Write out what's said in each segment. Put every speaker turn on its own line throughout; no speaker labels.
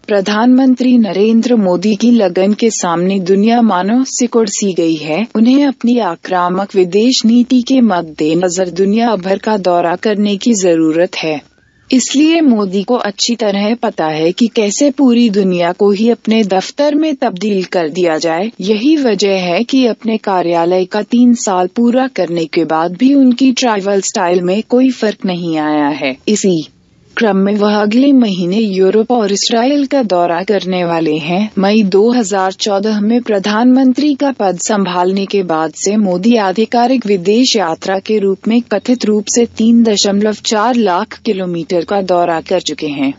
प्रधानमंत्री नरेंद्र मोदी की लगन के सामने दुनिया मानो सिकुड़ सी गई है। उन्हें अपनी आक्रामक विदेश नीति के मद्देनजर दुनिया भर का दौरा करने की जरूरत है। इसलिए मोदी को अच्छी तरह पता है कि कैसे पूरी दुनिया को ही अपने दफ्तर में तब्दील कर दिया जाए। यही वजह है कि अपने कार्यालय का 3 साल पूरा करने के बाद भी उनकी ट्रैवल स्टाइल में कोई फर्क नहीं आया है। इसी क्रम में वह अगले महीने यूरोप और इस्राइल का दौरा करने वाले हैं। मई 2014 में प्रधानमंत्री का पद संभालने के बाद से मोदी आधिकारिक विदेश यात्रा के रूप में कथित रूप से 3.4 लाख किलोमीटर का दौरा कर चुके हैं।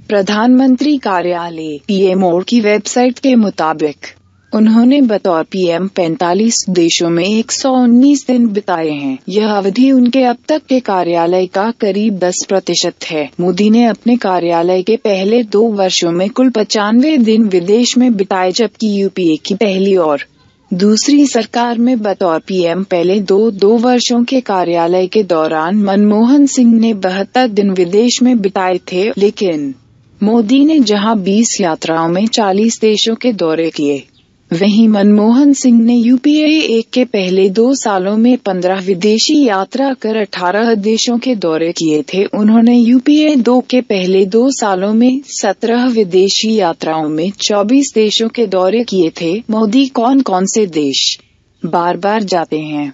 प्रधानमंत्री कार्यालय (पीएमओ) की वेबसाइट के मुताबिक उन्होंने बतौर पीएम 45 देशों में 119 दिन बिताए हैं। यह अवधि उनके अब तक के कार्यालय का करीब 10% है। मोदी ने अपने कार्यालय के पहले 2 वर्षों में कुल 95 दिन विदेश में बिताए, जबकि यूपीए की पहली और दूसरी सरकार में बतौर पीएम पहले 2 वर्षों के कार्यालय के दौरान मनमोहन सिंह ने 72 दिन विदेश में बिताए थे। लेकिन मोदी ने जहां 20 यात्राओं में 40 देशों के दौरे किए, वहीं मनमोहन सिंह ने यूपीए 1 के पहले 2 सालों में 15 विदेशी यात्रा कर 18 देशों के दौरे किए थे। उन्होंने यूपीए 2 के पहले 2 सालों में 17 विदेशी यात्राओं में 24 देशों के दौरे किए थे। मोदी कौन से देश बार बार जाते हैं,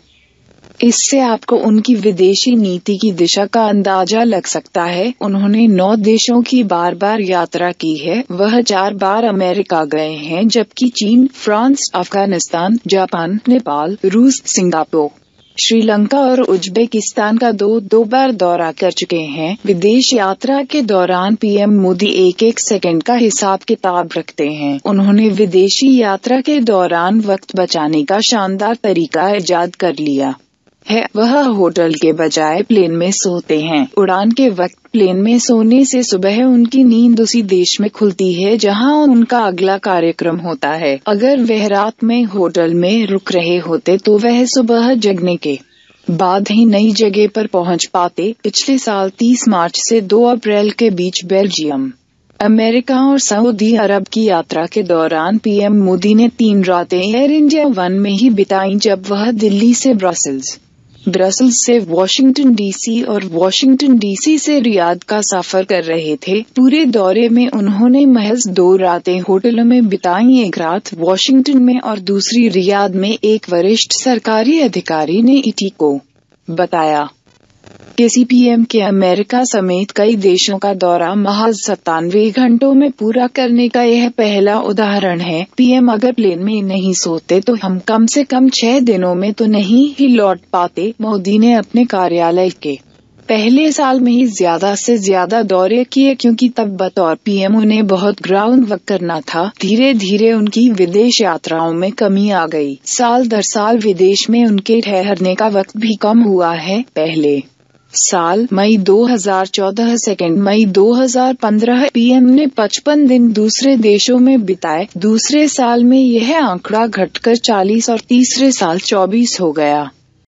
इससे आपको उनकी विदेशी नीति की दिशा का अंदाजा लग सकता है। उन्होंने 9 देशों की बार यात्रा की है। वह 4 बार अमेरिका गए हैं, जबकि चीन, फ्रांस, अफगानिस्तान, जापान, नेपाल, रूस, सिंगापुर, श्रीलंका और उज्बेकिस्तान का 2 बार दौरा कर चुके हैं। विदेश यात्रा के दौरान पीएम मोदी एक सेकंड का हिसाब किताब रखते हैं। उन्होंने विदेशी यात्रा के दौरान वक्त बचाने का शानदार तरीका इजाद कर लिया है। वह होटल के बजाय प्लेन में सोते हैं। उड़ान के वक्त प्लेन में सोने से सुबह उनकी नींद उसी देश में खुलती है जहां उनका अगला कार्यक्रम होता है। अगर वह रात में होटल में रुक रहे होते तो वह सुबह जगने के बाद ही नई जगह पर पहुंच पाते। पिछले साल 30 मार्च से 2 अप्रैल के बीच बेल्जियम, अमेरिका और सऊदी अरब की यात्रा के दौरान पीएम मोदी ने 3 रातें एयर इंडिया 1 में ही बिताई, जब वह दिल्ली से ब्रसल्स से वॉशिंगटन डीसी और वॉशिंगटन डीसी से रियाद का सफर कर रहे थे। पूरे दौरे में उन्होंने महज 2 रातें होटलों में बिताई, 1 रात वॉशिंगटन में और दूसरी रियाद में। एक वरिष्ठ सरकारी अधिकारी ने ईटी को बताया किसी पीएम के अमेरिका समेत कई देशों का दौरा महज 97 घंटों में पूरा करने का यह पहला उदाहरण है। पीएम अगर प्लेन में नहीं सोते तो हम कम से कम 6 दिनों में तो नहीं ही लौट पाते। मोदी ने अपने कार्यालय के पहले साल में ही ज्यादा से ज्यादा दौरे किए, क्योंकि तब बतौर पीएम उन्हें बहुत ग्राउंड वर्क करना था। धीरे धीरे उनकी विदेश यात्राओं में कमी आ गई। साल दर साल विदेश में उनके ठहरने का वक्त भी कम हुआ है। पहले साल मई 2014 सेकंड मई 2015 पीएम ने 55 दिन दूसरे देशों में बिताए। दूसरे साल में यह आंकड़ा घटकर 40 और तीसरे साल 24 हो गया।